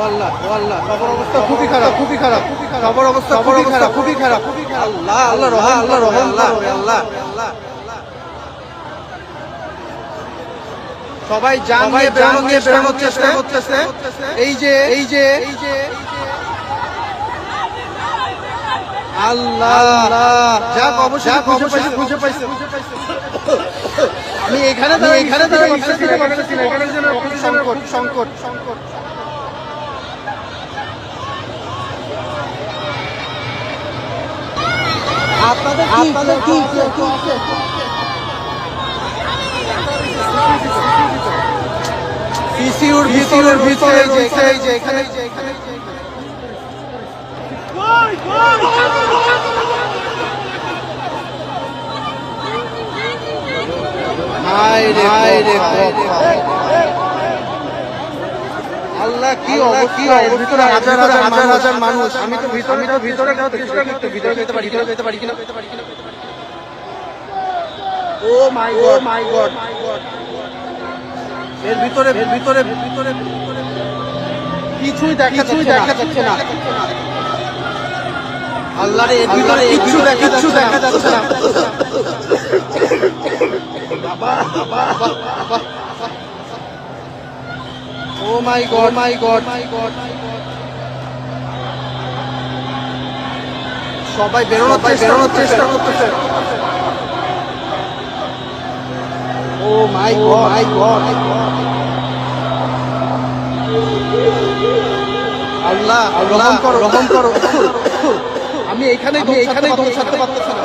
আল্লাহ ও আল্লাহ, সবার অবস্থা খুবই খারাপ, খুবই খারাপ, সবার অবস্থা খুবই খারাপ, খুবই খারাপ। আল্লাহ আল্লাহ রহম, আল্লাহ রহম, আল্লাহ আল্লাহ। সবাই জান নিয়ে বেরোনোর চেষ্টা করতেছে। এই যে আল্লাহ, যাক অবশ্যই খুঁজে পাইছে। আমি এখানে সংকট। আপনাদের কি পিসিউর ভিতরে যে এখানে আল্লাহ, কি অবস্থা! হাজার মানুষ। আমি তো ভিতরে যেতে পারি কিনা। ও মাই গড, এর ভিতরে কিছুই দেখা যাচ্ছে না। আল্লাহ রে, এর ভিতরে কিছু দেখা যাচ্ছে না। ও মাই গড, সবাই বেরোনোর চেষ্টা করতেছে। ও মাই গড, আল্লাহ রহম করো। আমি এখানে পৌঁছাতে পারতেছি না।